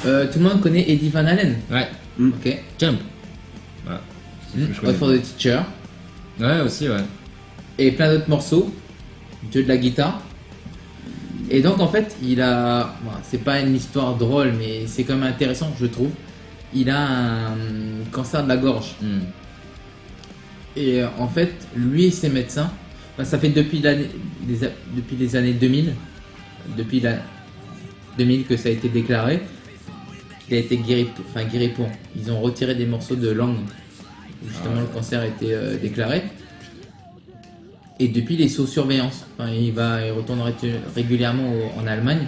Tout le monde connaît Eddie Van Halen. Ouais. Ok. Jump. Voilà. C'est ce que je Hot connais. for the Teacher. Ouais, aussi, ouais. Et plein d'autres morceaux. Dieu de la guitare. Et donc en fait, il a. Bon, c'est pas une histoire drôle, mais c'est quand même intéressant, je trouve. Il a un cancer de la gorge. Hmm. Et en fait, lui et ses médecins, ça fait depuis les années 2000, depuis la 2000 que ça a été déclaré, qu'il a été guéri pour. Ils ont retiré des morceaux de langue où justement le cancer a été déclaré. Et depuis, il est sous surveillance. Enfin, il retourne régulièrement en Allemagne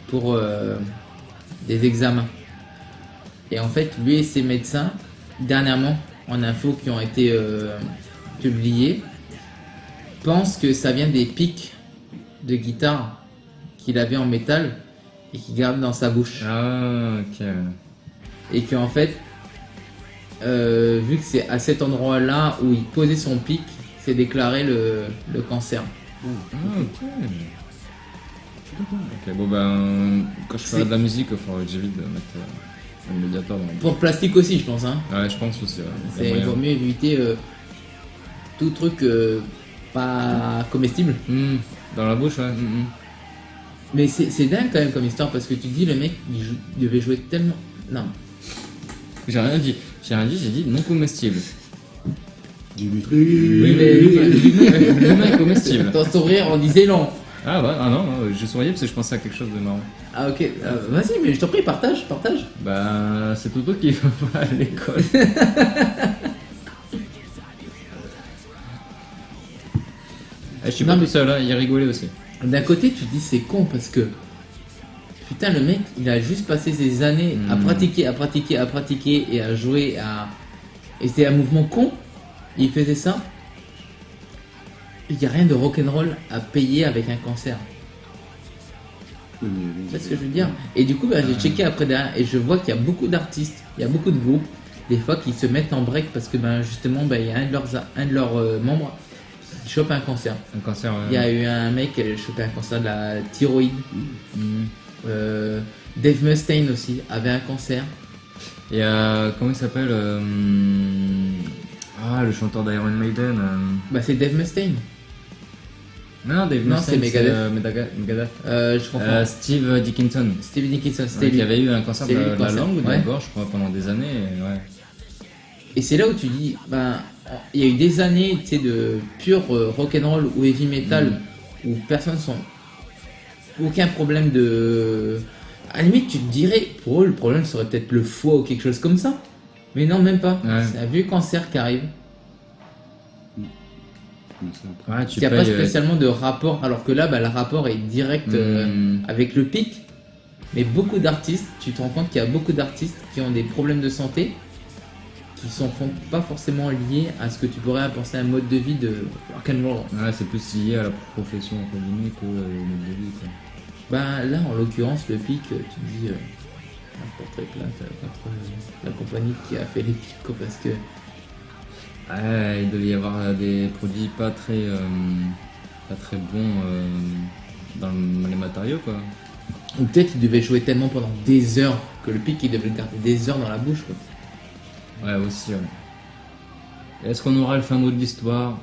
pour des examens. Et en fait, lui et ses médecins, dernièrement, en infos qui ont été publiées, pensent que ça vient des pics de guitare qu'il avait en métal et qu'il garde dans sa bouche. Ah, ok. Et qu'en fait, vu que c'est à cet endroit-là où il posait son pic, c'est déclaré le cancer. Ah, ok. Ok, bon ben, quand je ferai de la musique, il faudra que j'évite de mettre un médiator dans la bouche. Pour le plastique aussi, je pense. Hein. Ouais, je pense aussi. Ouais. Il vaut mieux éviter tout truc pas comestible. Dans la bouche, ouais. Mais c'est dingue quand même comme histoire parce que tu te dis, le mec, il devait jouer tellement. Non. J'ai rien dit, j'ai dit non comestible. Dimitri. Oui, mais L'humain comestible. ton sourire, on disait non. Ah ouais, ah non, je souriais parce que je pensais à quelque chose de marrant. Ah ok, vas-y, mais je t'en prie, partage. Bah, c'est Toto qui va pas à l'école. Je suis pas tout seul, hein, il rigolait aussi. D'un côté, tu te dis c'est con parce que putain, le mec, il a juste passé ses années à pratiquer et à jouer et c'était un mouvement con. Il faisait ça. Il n'y a rien de rock'n'roll à payer avec un cancer. Tu vois ce que je veux dire? Et du coup, j'ai checké après derrière et je vois qu'il y a beaucoup d'artistes, il y a beaucoup de groupes, des fois qui se mettent en break parce que justement, il y a un de leurs membres qui chope un cancer. Un cancer, ouais. Il y a eu un mec qui a chopé un cancer de la thyroïde. Dave Mustaine aussi avait un cancer. Et comment il s'appelle le chanteur d'Iron Maiden. C'est Dave Mustaine. Non, Dave Non, Mustaine, c'est Megadeth. Megadeth. Je comprends. Steve Dickinson. Steve Dickinson, c'était Qui lui. avait eu un cancer de C'est lui, le la cancer. langue ou de la Ouais. gorge, je crois, pendant des années. Ouais. Et c'est là où tu dis, il y a eu des années, tu sais, de pur rock'n'roll ou heavy metal où personne sans aucun problème de. À la limite, tu te dirais, pour eux, le problème serait peut-être le foie ou quelque chose comme ça. Mais non, même pas. Ouais. C'est un vieux cancer qui arrive. Ouais, Il n'y a pas spécialement de rapport, alors que là, le rapport est direct avec le pic. Mais beaucoup d'artistes, tu te rends compte qu'il y a beaucoup d'artistes qui ont des problèmes de santé qui sont pas forcément liés à ce que tu pourrais penser à un mode de vie de rock'n'roll. Ouais, c'est plus lié à la profession entre guillemets que au mode de vie, quoi. Là, en l'occurrence, le pic, tu te dis, je porterai plainte contre la compagnie qui a fait les pics, quoi, parce que Ouais, il devait y avoir des produits pas très bons dans les matériaux, quoi. ou peut-être il devait jouer tellement pendant des heures que le pic il devait le garder des heures dans la bouche, quoi. Ouais, aussi, ouais. Et est-ce qu'on aura le fin mot de l'histoire?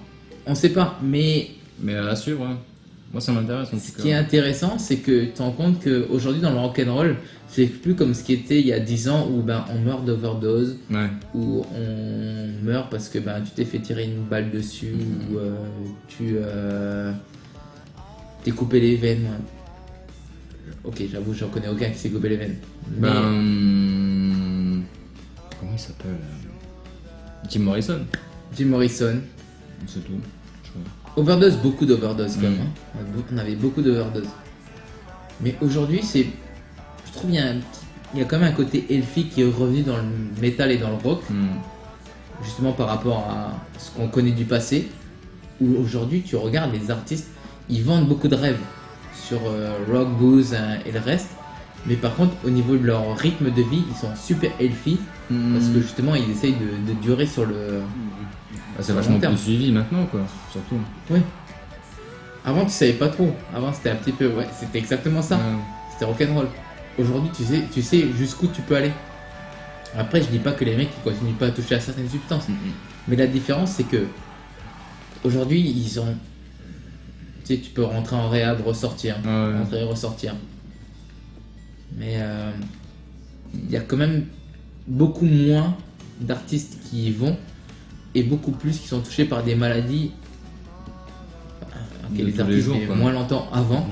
On sait pas, mais Mais à suivre, hein. Moi ça m'intéresse en ce tout cas. qui est intéressant, c'est que tu te rends compte qu'aujourd'hui dans le rock'n'roll, c'est plus comme ce qui était il y a 10 ans où on meurt d'overdose, Ouais. où on meurt parce que tu t'es fait tirer une balle dessus, ou tu t'es coupé les veines. Ok, j'avoue, j'en connais aucun qui s'est coupé les veines. Mais Comment il s'appelle Jim Morrison. Jim Morrison, C'est tout. Je crois. overdose, beaucoup d'overdose quand même. Hein. On avait beaucoup d'overdose. Mais aujourd'hui, je trouve il y a quand même un côté healthy qui est revenu dans le métal et dans le rock, justement par rapport à ce qu'on connaît du passé, où aujourd'hui tu regardes les artistes, ils vendent beaucoup de rêves sur rock, blues et le reste, mais par contre au niveau de leur rythme de vie, ils sont super healthy, parce que justement ils essayent de durer sur le... C'est sur le vachement long terme. plus suivi maintenant, quoi, surtout. Oui. Avant tu savais pas trop, avant c'était un petit peu, ouais, c'était exactement ça, Ouais. c'était rock'n'roll. aujourd'hui, tu sais jusqu'où tu peux aller. Après, je dis pas que les mecs ils continuent pas à toucher à certaines substances, mais la différence c'est que aujourd'hui ils ont, tu sais, tu peux rentrer en réhab, ressortir, Ouais. rentrer, ressortir. Mais il y a quand même beaucoup moins d'artistes qui y vont et beaucoup plus qui sont touchés par des maladies. De Les tous les artistes jours, mais quoi. moins longtemps avant.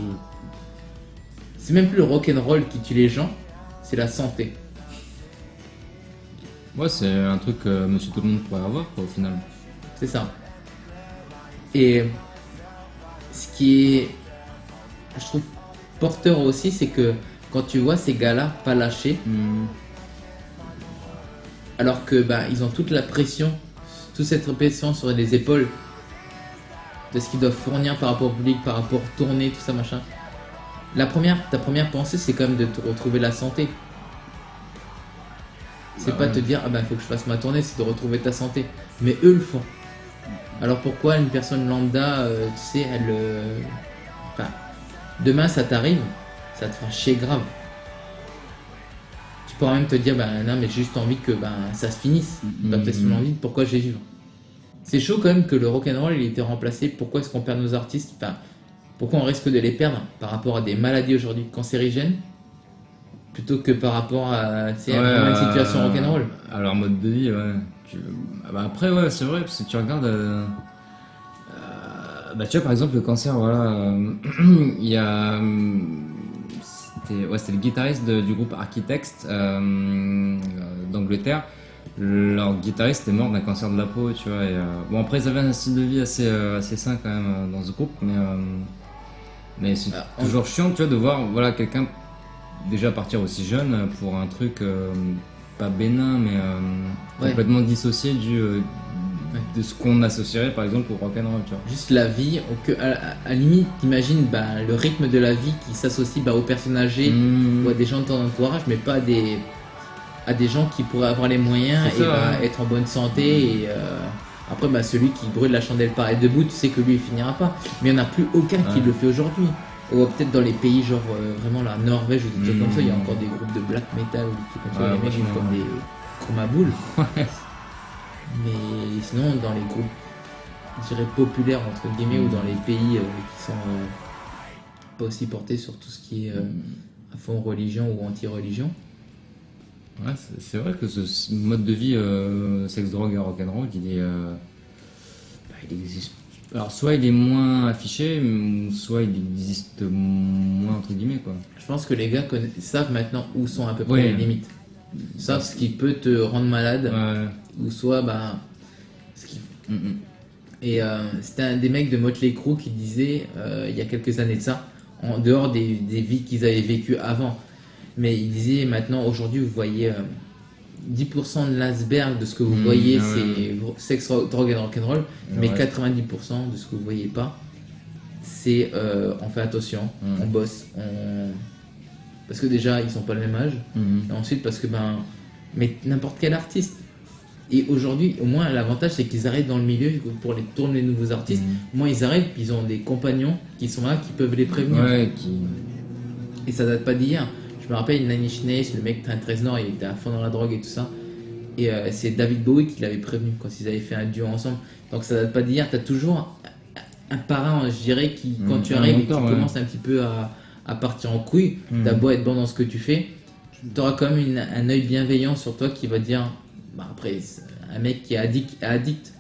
C'est même plus le rock'n'roll qui tue les gens, c'est la santé. Ouais, c'est un truc que monsieur tout le monde pourrait avoir, quoi, au final. C'est ça. Et ce qui est, je trouve, porteur aussi, c'est que quand tu vois ces gars-là pas lâcher, alors que bah, ils ont toute la pression, toute cette pression sur les épaules de ce qu'ils doivent fournir par rapport au public, par rapport à tourner, tout ça machin. Ta première pensée, c'est quand même de te retrouver la santé. C'est Bah pas ouais. te dire, ah bah faut que je fasse ma tournée, c'est de retrouver ta santé. Mais eux le font. Alors pourquoi une personne lambda, tu sais, elle. Enfin, demain ça t'arrive, ça te fera chier grave. Tu pourras même te dire, bah non, mais j'ai juste envie que ça se finisse. T'as peut-être seulement envie de pourquoi je vais vivre. C'est chaud quand même que le rock'n'roll il ait été remplacé. Pourquoi est-ce qu'on perd nos artistes? Enfin, pourquoi on risque de les perdre par rapport à des maladies aujourd'hui cancérigènes plutôt que par rapport à, tu sais, à vraiment une situation rock'n'roll? À leur mode de vie, ouais. Bah après, ouais, c'est vrai, parce que tu regardes. Bah, tu vois, par exemple, le cancer, voilà. Il y a. C'était le guitariste du groupe Architects d'Angleterre. Leur guitariste est mort d'un cancer de la peau, tu vois. Bon, après, ils avaient un style de vie assez sain quand même dans ce groupe, mais c'est toujours chiant, tu vois, de voir voilà, quelqu'un déjà partir aussi jeune pour un truc pas bénin, mais complètement dissocié de ce qu'on associerait par exemple au rock'n'roll, tu vois. Juste la vie, à limite, t'imagines le rythme de la vie qui s'associe aux personnes âgées ou à des gens de ton entourage, mais pas à des gens qui pourraient avoir les moyens C'est ça, et être en bonne santé. Et après, celui qui brûle la chandelle pareil debout, tu sais que lui il finira pas. Mais il n'y en a plus aucun qui le fait aujourd'hui. Ou peut-être dans les pays genre vraiment la Norvège ou des trucs comme ça, il y a encore des groupes de black metal ou des trucs comme ça, les mecs vivent comme des chromaboules. Mais sinon, dans les groupes, je dirais populaires entre guillemets, ou dans les pays qui sont pas aussi portés sur tout ce qui est à fond religion ou anti-religion. Ouais, c'est vrai que ce mode de vie sexe, drogue et rock'n'roll, il existe. Alors soit il est moins affiché, soit il existe moins entre guillemets, quoi. Je pense que les gars savent maintenant où sont à peu près les limites. Ils savent ce qui peut te rendre malade, ou soit ce qui. Et c'était un des mecs de Motley Crue qui disait il y a quelques années de ça, en dehors des vies qu'ils avaient vécues avant, mais il disait maintenant aujourd'hui vous voyez 10% de l'iceberg de ce que vous voyez c'est sexe, drogue et rock'n'roll, mais 90% de ce que vous voyez pas c'est on fait attention, on bosse, parce que déjà ils sont pas le même âge, et ensuite parce que mais n'importe quel artiste. Et aujourd'hui, au moins, l'avantage, c'est qu'ils arrivent dans le milieu pour les tourner les nouveaux artistes. Au moins, ils arrivent, puis ils ont des compagnons qui sont là, qui peuvent les prévenir. Et ça date pas d'hier. Je me rappelle, Nine Inch Nails, le mec Trent Reznor, il était à fond dans la drogue et tout ça. Et c'est David Bowie qui l'avait prévenu quand ils avaient fait un duo ensemble. Donc ça date pas d'hier. T'as toujours un parrain, je dirais, qui, quand tu arrives et que tu commences un petit peu à partir en couille, t'as beau être bon dans ce que tu fais, t'auras quand même un œil bienveillant sur toi qui va dire... après, un mec qui est addict.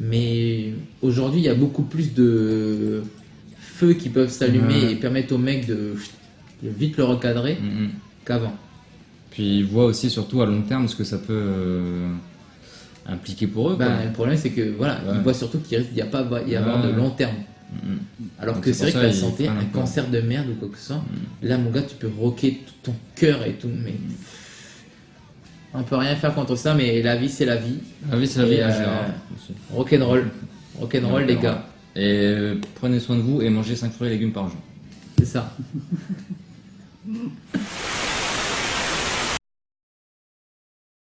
Mais aujourd'hui, il y a beaucoup plus de feux qui peuvent s'allumer et permettre au mec de vite le recadrer qu'avant. Puis ils voient aussi surtout à long terme ce que ça peut impliquer pour eux. Le problème, c'est que ils voient surtout qu'il risque d'y avoir de long terme. Alors que c'est vrai que la santé, un cancer de merde ou quoi que ce soit, là, mon gars, tu peux rocker tout ton cœur et tout, mais... On peut rien faire contre ça, mais la vie c'est la vie. La vie c'est la vie, rock'n'roll. Rock'n'roll les gars. Et prenez soin de vous et mangez 5 fruits et légumes par jour. C'est ça.